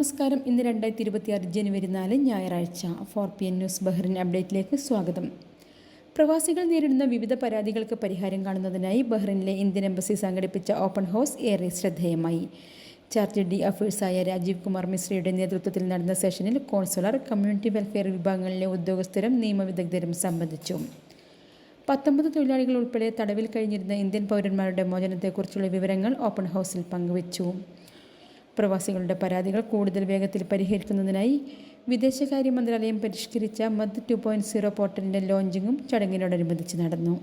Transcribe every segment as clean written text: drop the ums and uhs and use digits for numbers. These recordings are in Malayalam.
നമസ്കാരം. ഇന്ന് 2026 ജനുവരി 4 ഞായറാഴ്ച. 4 PM ന്യൂസ് ബഹ്റിൻ അപ്ഡേറ്റിലേക്ക് സ്വാഗതം. പ്രവാസികൾ നേരിടുന്ന വിവിധ പരാതികൾക്ക് പരിഹാരം കാണുന്നതിനായി ബഹ്റിനിലെ ഇന്ത്യൻ എംബസി സംഘടിപ്പിച്ച ഓപ്പൺ ഹൗസ് ഏറെ ശ്രദ്ധേയമായി. ചാർജ് ഡി അഫേഴ്സായ രാജീവ് കുമാർ മിശ്രയുടെ നേതൃത്വത്തിൽ നടന്ന സെഷനിൽ കോൺസുലർ, കമ്മ്യൂണിറ്റി വെൽഫെയർ വിഭാഗങ്ങളിലെ ഉദ്യോഗസ്ഥരും നിയമവിദഗ്ധരും സംബന്ധിച്ചു. 19 തൊഴിലാളികൾ ഉൾപ്പെടെ തടവിൽ കഴിഞ്ഞിരുന്ന ഇന്ത്യൻ പൗരന്മാരുടെ മോചനത്തെക്കുറിച്ചുള്ള വിവരങ്ങൾ ഓപ്പൺ ഹൗസിൽ പങ്കുവച്ചു. പ്രവാസികളുടെ പരാതികൾ കൂടുതൽ വേഗത്തിൽ പരിഹരിക്കുന്നതിനായി വിദേശകാര്യ മന്ത്രാലയം പരിഷ്കരിച്ച മദ് 2.0 പോർട്ടലിൻ്റെ ലോഞ്ചിങ്ങും ചടങ്ങിനോടനുബന്ധിച്ച് നടന്നു.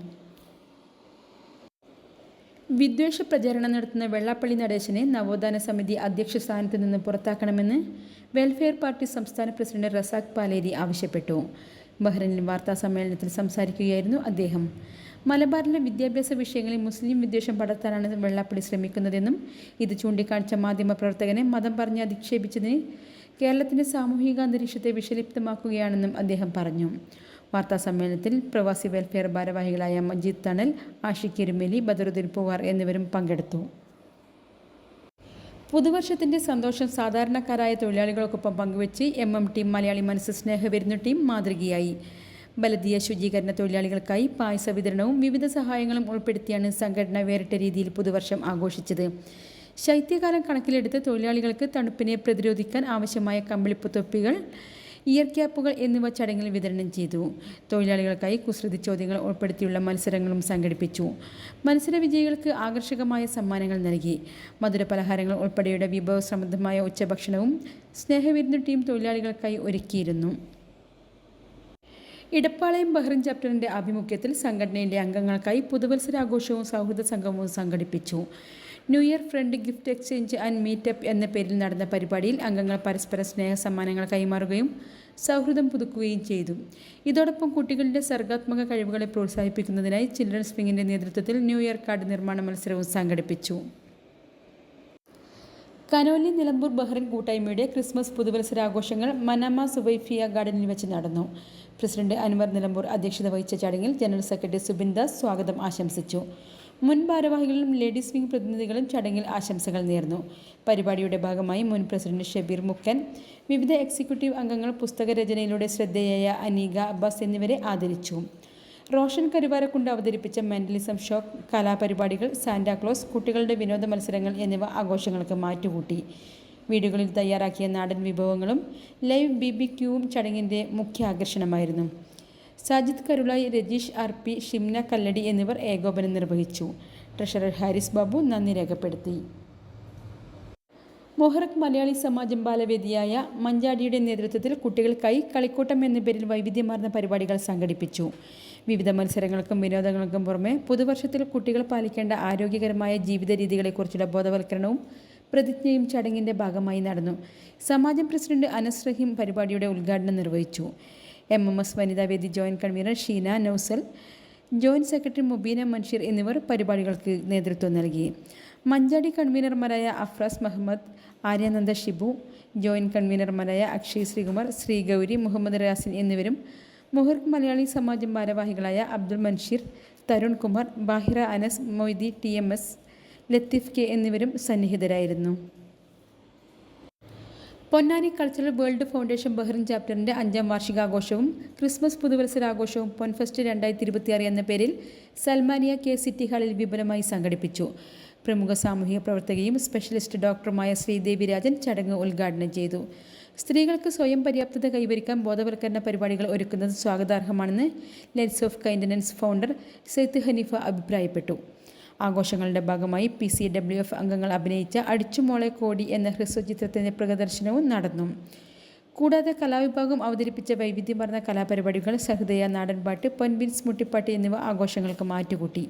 വിദ്വേഷ പ്രചാരണം നടത്തുന്ന വെള്ളാപ്പള്ളി നടേശനെ നവോത്ഥാന സമിതി അധ്യക്ഷ സ്ഥാനത്ത് നിന്ന് പുറത്താക്കണമെന്ന് വെൽഫെയർ പാർട്ടി സംസ്ഥാന പ്രസിഡന്റ് റസാഖ് പാലേരി ആവശ്യപ്പെട്ടു. ബഹ്റിനിൽ വാർത്താ സമ്മേളനത്തിൽ സംസാരിക്കുകയായിരുന്നു അദ്ദേഹം. മലബാറിലെ വിദ്യാഭ്യാസ വിഷയങ്ങളിൽ മുസ്ലിം വിദ്വേഷം പടർത്താനാണ് വെള്ളാപ്പള്ളി ശ്രമിക്കുന്നതെന്നും ഇത് ചൂണ്ടിക്കാണിച്ച മാധ്യമപ്രവർത്തകനെ മതം പറഞ്ഞ് അധിക്ഷേപിച്ചതിന് കേരളത്തിൻ്റെ സാമൂഹിക അന്തരീക്ഷത്തെ വിഷലിപ്തമാക്കുകയാണെന്നും അദ്ദേഹം പറഞ്ഞു. വാർത്താ സമ്മേളനത്തിൽ പ്രവാസി വെൽഫെയർ ഭാരവാഹികളായ മജീദ് തണൽ, ആഷിഖ് എരുമേലി, ബദറുദ്ദീൻ പൂവാർ എന്നിവരും പങ്കെടുത്തു. പുതുവർഷത്തിൻ്റെ സന്തോഷം സാധാരണക്കാരായ തൊഴിലാളികൾക്കൊപ്പം പങ്കുവച്ച് MMT മലയാളി മനസ്സ് സ്നേഹവിരുന്നു ടീം മാതൃകയായി. ബലദീയ ശുചീകരണ തൊഴിലാളികൾക്കായി പായസ വിതരണവും വിവിധ സഹായങ്ങളും ഉൾപ്പെടുത്തിയാണ് സംഘടന വേറിട്ട രീതിയിൽ പുതുവർഷം ആഘോഷിച്ചത്. ശൈത്യകാലം കണക്കിലെടുത്ത് തൊഴിലാളികൾക്ക് തണുപ്പിനെ പ്രതിരോധിക്കാൻ ആവശ്യമായ കമ്പിളിപ്പ് തൊപ്പികൾ, ഇയർ ക്യാപ്പുകൾ എന്നിവ ചടങ്ങിൽ വിതരണം ചെയ്തു. തൊഴിലാളികൾക്കായി കുസൃതി ചോദ്യങ്ങൾ ഉൾപ്പെടുത്തിയുള്ള മത്സരങ്ങളും സംഘടിപ്പിച്ചു. മത്സര വിജയികൾക്ക് ആകർഷകമായ സമ്മാനങ്ങൾ നൽകി. മധുര പലഹാരങ്ങൾ ഉൾപ്പെടെയുള്ള വിഭവസമൃദ്ധമായ ഉച്ചഭക്ഷണവും സ്നേഹവിരുന്നു ടീം തൊഴിലാളികൾക്കായി ഒരുക്കിയിരുന്നു. ഇടപ്പാളയം ബഹ്റിൻ ചാപ്റ്ററിൻ്റെ ആഭിമുഖ്യത്തിൽ സംഘടനയിലെ അംഗങ്ങൾക്കായി പുതുവത്സരാഘോഷവും സൗഹൃദ സംഗമവും സംഘടിപ്പിച്ചു. New year friend gift exchange and meetup എന്ന പേരിൽ നടന്ന പരിപാടിയിൽ അംഗങ്ങൾ പരസ്പര സ്നേഹ സമ്മാനങ്ങൾ കൈമാറുകയും സൗഹൃദം പുതുക്കുകയും ചെയ്തു. ഇതോടൊപ്പം കുട്ടികളുടെ സർഗാത്മക കഴിവുകളെ പ്രോത്സാഹിപ്പിക്കുന്നതിനായി ചിൽഡ്രൻസ് വിങ്ങിൻ്റെ നേതൃത്വത്തിൽ ന്യൂ ഇയർ കാർഡ് നിർമ്മാണ മത്സരവും സംഘടിപ്പിച്ചു. കനോലി നിലമ്പൂർ ബഹ്റിൻ കൂട്ടായ്മയുടെ ക്രിസ്മസ് പുതുവത്സരാഘോഷങ്ങൾ മനാമ സുവൈഫിയ ഗാർഡനിൽ വെച്ച് നടന്നു. പ്രസിഡന്റ് അൻവർ നിലമ്പൂർ അധ്യക്ഷത വഹിച്ച ചടങ്ങിൽ ജനറൽ സെക്രട്ടറി സുബിൻ ദാസ് സ്വാഗതം ആശംസിച്ചു. മുൻ ഭാരവാഹികളും ലേഡീസ് വിംഗ് പ്രതിനിധികളും ചടങ്ങിൽ ആശംസകൾ നേർന്നു. പരിപാടിയുടെ ഭാഗമായി മുൻ പ്രസിഡന്റ് ഷബീർ മുക്കൻ, വിവിധ എക്സിക്യൂട്ടീവ് അംഗങ്ങൾ, പുസ്തകരചനയിലൂടെ ശ്രദ്ധേയയായ അനീഗ അബ്ബാസ് എന്നിവരെ ആദരിച്ചു. റോഷൻ കരുവാരക്കുണ്ട് അവതരിപ്പിച്ച മെൻ്റലിസം ഷോക്ക്, കലാപരിപാടികൾ, സാന്റാക്ലോസ്, കുട്ടികളുടെ വിനോദ മത്സരങ്ങൾ എന്നിവ ആഘോഷങ്ങൾക്ക് മാറ്റുകൂട്ടി. വീടുകളിൽ തയ്യാറാക്കിയ നാടൻ വിഭവങ്ങളും ലൈവ് BBQവും ചടങ്ങിൻ്റെ മുഖ്യ ആകർഷണമായിരുന്നു. സാജിദ് കരുളായി, രജീഷ് RP, ഷിംന കല്ലടി എന്നിവർ ഏകോപനം നിർവഹിച്ചു. ട്രഷറർ ഹാരിസ് ബാബു നന്ദി രേഖപ്പെടുത്തി. മൊഹറക് മലയാളി സമാജം ബാലവേദിയായ മഞ്ചാടിയുടെ നേതൃത്വത്തിൽ കുട്ടികൾക്കായി കളിക്കൂട്ടം എന്ന പേരിൽ വൈവിധ്യമാർന്ന പരിപാടികൾ സംഘടിപ്പിച്ചു. വിവിധ മത്സരങ്ങൾക്കും വിനോദങ്ങൾക്കും പുറമെ പുതുവർഷത്തിൽ കുട്ടികൾ പാലിക്കേണ്ട ആരോഗ്യകരമായ ജീവിത രീതികളെക്കുറിച്ചുള്ള ബോധവൽക്കരണവും പ്രതിജ്ഞയും ചടങ്ങിൻ്റെ ഭാഗമായി നടന്നു. സമാജം പ്രസിഡന്റ് അനസ് റഹീം പരിപാടിയുടെ ഉദ്ഘാടനം നിർവഹിച്ചു. MMS വനിതാവേദി joint convener Sheena Nousal, joint secretary Mubeena Manshir എന്നിവർ പരിപാടികൾക്ക് നേതൃത്വം നൽകി. മഞ്ചാടി കൺവീനർമാരായ അഫ്രാസ് മുഹമ്മദ്, ആര്യാനന്ദ ഷിബു, ജോയിന്റ് കൺവീനർമാരായ അക്ഷയ് ശ്രീകുമാർ, ശ്രീഗൗരി, മുഹമ്മദ് റാസിൻ എന്നിവരും മുഹർക്ക് മലയാളി സമാജം ഭാരവാഹികളായ അബ്ദുൾ മൻഷീർ, തരുൺ കുമാർ, ബാഹിറ അനസ്, മൊയ്തി TMS, ലത്തീഫ് K എന്നിവരും സന്നിഹിതരായിരുന്നു. Ponnani cultural world foundation Bahrain ചാപ്റ്ററിൻ്റെ 5ാം വാർഷികാഘോഷവും ക്രിസ്മസ് പുതുവത്സരാഘോഷവും പൊൻഫെസ്റ്റ് 2026 എന്ന പേരിൽ സൽമാനിയ K സിറ്റി ഹാളിൽ വിപുലമായി സംഘടിപ്പിച്ചു. പ്രമുഖ സാമൂഹിക പ്രവർത്തകയും സ്പെഷ്യലിസ്റ്റ് ഡോക്ടറുമായ ശ്രീദേവി രാജൻ ചടങ്ങ് ഉദ്ഘാടനം ചെയ്തു. സ്ത്രീകൾക്ക് സ്വയം പര്യാപ്തത കൈവരിക്കാൻ ബോധവൽക്കരണ പരിപാടികൾ ഒരുക്കുന്നത് സ്വാഗതാർഹമാണെന്ന് let's of kindness founder സെയ്ത്ത് Haneefa അഭിപ്രായപ്പെട്ടു. ആഘോഷങ്ങളുടെ ഭാഗമായി PCWF അംഗങ്ങൾ അഭിനയിച്ച അടിച്ചുമോളെ കോടി എന്ന ഹ്രസ്വചിത്രത്തിൻ്റെ പ്രദർശനവും നടന്നു. കൂടാതെ കലാവിഭാഗം അവതരിപ്പിച്ച വൈവിധ്യമാർന്ന കലാപരിപാടികൾ, സഹൃദയ നാടൻപാട്ട്, പൊൻബിൻസ് മുട്ടിപ്പാട്ട് എന്നിവ ആഘോഷങ്ങൾക്ക് മാറ്റുകൂട്ടി.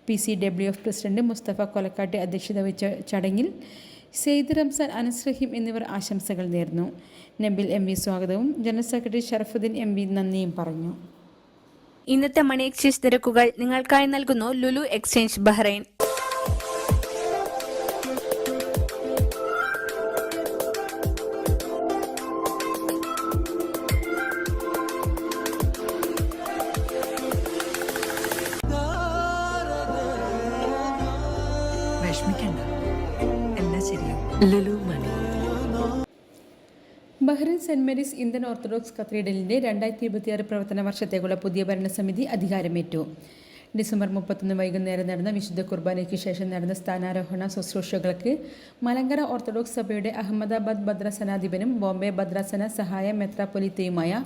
PCWF പ്രസിഡന്റ് മുസ്തഫ കൊലക്കാട്ട് അധ്യക്ഷത വഹിച്ച ചടങ്ങിൽ സെയ്ദ് റംസാൻ, അനസ് റഹീം എന്നിവർ ആശംസകൾ നേർന്നു. നബിൽ MV സ്വാഗതവും ജനറൽ സെക്രട്ടറി ഷറഫുദ്ദീൻ MV നന്ദിയും പറഞ്ഞു. ഇന്നത്തെ മണി എക്സ്ചേഞ്ച് നിരക്കുകൾ നിങ്ങൾക്കായി നൽകുന്നു ലുലു എക്സ്ചേഞ്ച് ബഹ്റൈൻ. വിഷമിക്കണ്ട, എല്ലാം ശരിയാവും. Lulu Money. Bahrain Saint Mary's Indian Orthodox കത്തീഡ്രലിന്റെ 2026 പ്രവർത്തന വർഷത്തേക്കുള്ള പുതിയ ഭരണസമിതി അധികാരമേറ്റു. ഡിസംബർ 31 വൈകുന്നേരം നടന്ന വിശുദ്ധ കുർബാനയ്ക്ക് ശേഷം നടന്ന സ്ഥാനാരോഹണ ശുശ്രൂഷകൾക്ക് മലങ്കര ഓർത്തഡോക്സ് സഭയുടെ അഹമ്മദാബാദ് ഭദ്രാസനാധിപനും ബോംബെ ഭദ്രാസന സഹായ മെത്രാപ്പൊലീത്തയുമായ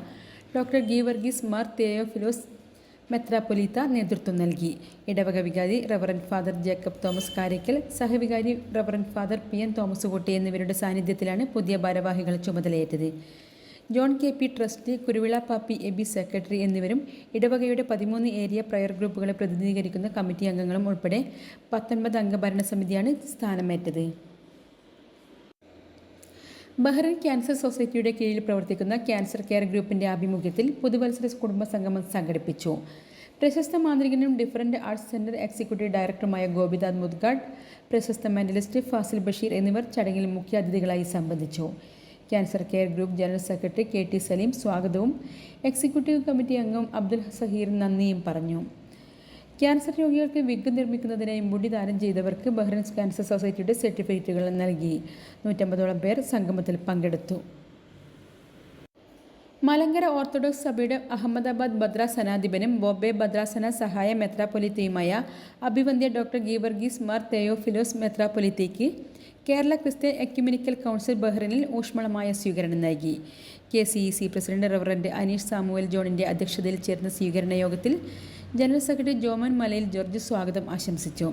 ഡോക്ടർ ഗീവർഗീസ് മാർ തെയോഫിലോസ് മെത്രാപ്പൊലീത്ത നേതൃത്വം നൽകി. ഇടവക വികാരി റവറന്റ് ഫാദർ ജേക്കബ് തോമസ് കാരയ്ക്കൽ, സഹവികാരി reverend father PN Thomas Kutty എന്നിവരുടെ സാന്നിധ്യത്തിലാണ് പുതിയ ഭാരവാഹികൾ ചുമതലയേറ്റത്. John KP trustee, Kuruvila Pappy Aby secretary എന്നിവരും ഇടവകയുടെ 13 ഏരിയ പ്രയർ ഗ്രൂപ്പുകളെ പ്രതിനിധീകരിക്കുന്ന കമ്മിറ്റി അംഗങ്ങളും ഉൾപ്പെടെ 19 അംഗ ഭരണസമിതിയാണ് സ്ഥാനമേറ്റത്. ബഹ്റിൻ ക്യാൻസർ സൊസൈറ്റിയുടെ കീഴിൽ പ്രവർത്തിക്കുന്ന ക്യാൻസർ കെയർ ഗ്രൂപ്പിന്റെ ആഭിമുഖ്യത്തിൽ പുതുവത്സര കുടുംബ സംഗമം സംഘടിപ്പിച്ചു. പ്രശസ്ത മാന്ത്രികനും ഡിഫറൻറ്റ് ആർട്സ് സെന്റർ എക്സിക്യൂട്ടീവ് ഡയറക്ടറുമായ ഗോപിനാഥ് മുദ്ഗാഡ്, പ്രശസ്ത മെന്റലിസ്റ്റ് ഫാസിൽ ബഷീർ എന്നിവർ ചടങ്ങിൽ മുഖ്യാതിഥികളായി സംബന്ധിച്ചു. Cancer care group general secretary KT Saleem സ്വാഗതവും എക്സിക്യൂട്ടീവ് കമ്മിറ്റി അംഗം അബ്ദുൽ സഹീർ നന്ദിയും പറഞ്ഞു. ക്യാൻസർ രോഗികൾക്ക് വിഗ് നിർമ്മിക്കുന്നതിനായി മുടി ദാനം ചെയ്തവർക്ക് ബഹ്റിൻ ക്യാൻസർ സൊസൈറ്റിയുടെ സർട്ടിഫിക്കറ്റുകൾ നൽകി. 150ഓളം പേർ സംഗമത്തിൽ പങ്കെടുത്തു. മലങ്കര ഓർത്തഡോക്സ് സഭയുടെ അഹമ്മദാബാദ് ഭദ്രാസനാധിപനും ബോംബെ ഭദ്രാസന സഹായ മെത്രാപ്പൊലീത്തയുമായ അഭിവന്ദ്യ ഡോക്ടർ ഗീവർഗീസ് മാർ തെയോഫിലോസ് മെത്രാപ്പൊലീത്തയ്ക്ക് കേരള ക്രിസ്ത്യൻ എക്യുമെനിക്കൽ കൗൺസിൽ ബഹ്റിനിൽ ഊഷ്മളമായ സ്വീകരണം നൽകി. KCEC president reverend Aneesh Samuel ജോണിന്റെ അധ്യക്ഷതയിൽ ചേർന്ന സ്വീകരണ യോഗത്തിൽ ജനറൽ സെക്രട്ടറി ജോമൻ മലയിൽ ജോർജ് സ്വാഗതം ആശംസിച്ചു.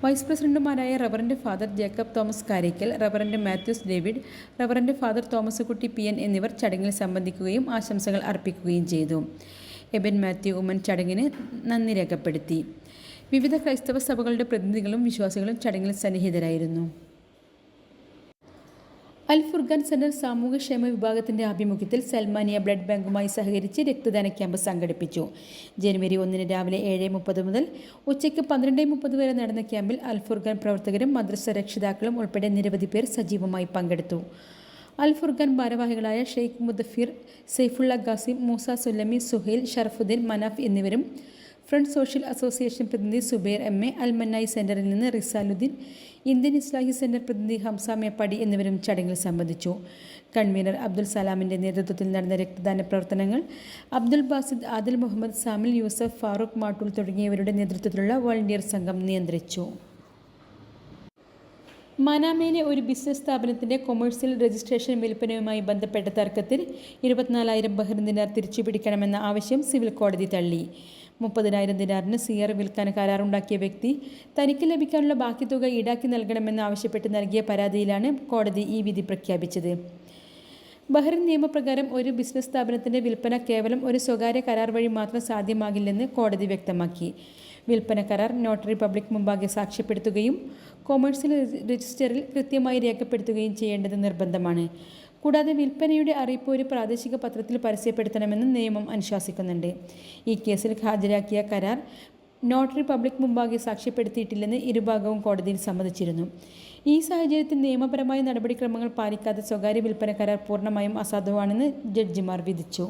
വൈസ് പ്രസിഡന്റുമാരായ reverend father Jacob Thomas Karakkal, reverend Mathews David, reverend father Thomas Kutty PN എന്നിവർ ചടങ്ങിൽ സംബന്ധിക്കുകയും ആശംസകൾ അർപ്പിക്കുകയും ചെയ്തു. എബൻ മാത്യു ഉമ്മൻ ചടങ്ങിന് നന്ദി രേഖപ്പെടുത്തി. വിവിധ ക്രൈസ്തവ സഭകളുടെ പ്രതിനിധികളും വിശ്വാസികളും ചടങ്ങിൽ സന്നിഹിതരായിരുന്നു. അൽ ഫുർഖാൻ സെന്റർ സാമൂഹ്യക്ഷേമ വിഭാഗത്തിന്റെ ആഭിമുഖ്യത്തിൽ സൽമാനിയ ബ്ലഡ് ബാങ്കുമായി സഹകരിച്ച് രക്തദാന ക്യാമ്പ് സംഘടിപ്പിച്ചു. ജനുവരി 1 രാവിലെ 7:30 മുതൽ ഉച്ചയ്ക്ക് 12:30 വരെ നടന്ന ക്യാമ്പിൽ അൽ ഫുർഖാൻ പ്രവർത്തകരും മദ്രസ രക്ഷിതാക്കളും ഉൾപ്പെടെ നിരവധി പേർ സജീവമായി പങ്കെടുത്തു. അൽ ഫുർഖാൻ ഭാരവാഹികളായ ഷെയ്ഖ് മുദഫിർ, സൈഫുള്ള ഖാസിം, മൂസ സുല്ലമി, സുഹൈൽ, ഷറഫുദ്ദീൻ, മനാഫ് എന്നിവരും ഫ്രണ്ട് സോഷ്യൽ അസോസിയേഷൻ പ്രതിനിധി സുബൈർ MA, അൽ മന്നായി സെന്ററിൽ നിന്ന് റിസാലുദ്ദീൻ, ഇന്ത്യൻ ഇസ്ലാഹി സെന്റർ പ്രതിനിധി ഹംസ മേപ്പാടി എന്നിവരും ചടങ്ങിൽ സംബന്ധിച്ചു. കൺവീനർ അബ്ദുൽ സലാമിന്റെ നേതൃത്വത്തിൽ നടന്ന രക്തദാന പ്രവർത്തനങ്ങൾ അബ്ദുൽ ബാസിദ്, ആദിൽ മുഹമ്മദ്, സാമിൽ യൂസഫ്, ഫാറൂഖ് മാട്ടൂൽ തുടങ്ങിയവരുടെ നേതൃത്വത്തിലുള്ള വോളണ്ടിയർ സംഘം നിയന്ത്രിച്ചു. മനാമയിലെ ഒരു ബിസിനസ് സ്ഥാപനത്തിന്റെ കൊമേഴ്സ്യൽ രജിസ്ട്രേഷൻ വിൽപ്പനയുമായി ബന്ധപ്പെട്ട തർക്കത്തിൽ 24,000 ബഹ്റിൻ ദിനാർ തിരിച്ചുപിടിക്കണമെന്ന ആവശ്യം സിവിൽ കോടതി തള്ളി. 30,000 ദിനാറിന് സിയർ വിൽക്കാൻ കരാറുണ്ടാക്കിയ വ്യക്തി തനിക്ക് ലഭിക്കാനുള്ള ബാക്കി തുക ഈടാക്കി നൽകണമെന്ന് ആവശ്യപ്പെട്ട് നൽകിയ പരാതിയിലാണ് കോടതി ഈ വിധി പ്രഖ്യാപിച്ചത്. ബഹ്റിൻ നിയമപ്രകാരം ഒരു ബിസിനസ് സ്ഥാപനത്തിന്റെ വിൽപ്പന കേവലം ഒരു സ്വകാര്യ കരാർ വഴി മാത്രം സാധ്യമാകില്ലെന്ന് കോടതി വ്യക്തമാക്കി. വിൽപ്പന കരാർ നോട്ടറി പബ്ലിക് മുമ്പാകെ സാക്ഷ്യപ്പെടുത്തുകയും കൊമേഴ്സ്യൽ രജിസ്റ്ററിൽ കൃത്യമായി രേഖപ്പെടുത്തുകയും ചെയ്യേണ്ടത് നിർബന്ധമാണ്. കൂടാതെ വിൽപ്പനയുടെ അറിയിപ്പ് ഒരു പ്രാദേശിക പത്രത്തിൽ പരസ്യപ്പെടുത്തണമെന്ന് നിയമം അനുശാസിക്കുന്നുണ്ട്. ഈ കേസിൽ ഹാജരാക്കിയ കരാർ നോട്ടറി പബ്ലിക് മുമ്പാകെ സാക്ഷ്യപ്പെടുത്തിയിട്ടില്ലെന്ന് ഇരുഭാഗവും കോടതിയിൽ സമ്മതിച്ചിരുന്നു. ഈ സാഹചര്യത്തിൽ നിയമപരമായ നടപടിക്രമങ്ങൾ പാലിക്കാതെ സ്വകാര്യ വിൽപ്പന കരാർ പൂർണ്ണമായും അസാധുവാണെന്ന് ജഡ്ജിമാർ വിധിച്ചു.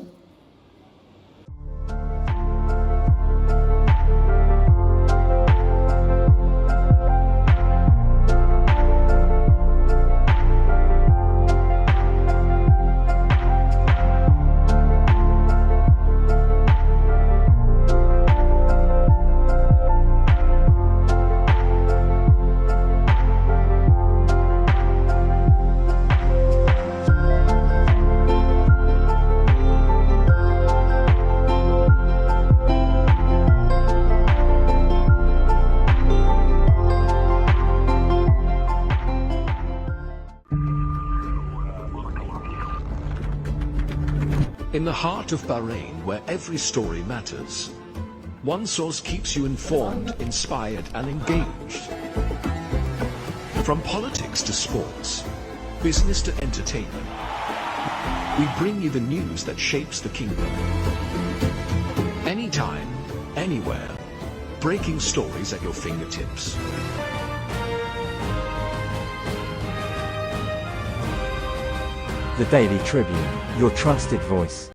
In the heart of Bahrain, where every story matters, one source keeps you informed, inspired, and engaged. From politics to sports, business to entertainment, we bring you the news that shapes the kingdom. Anytime, anywhere, breaking stories at your fingertips. The Daily Tribune, your trusted voice.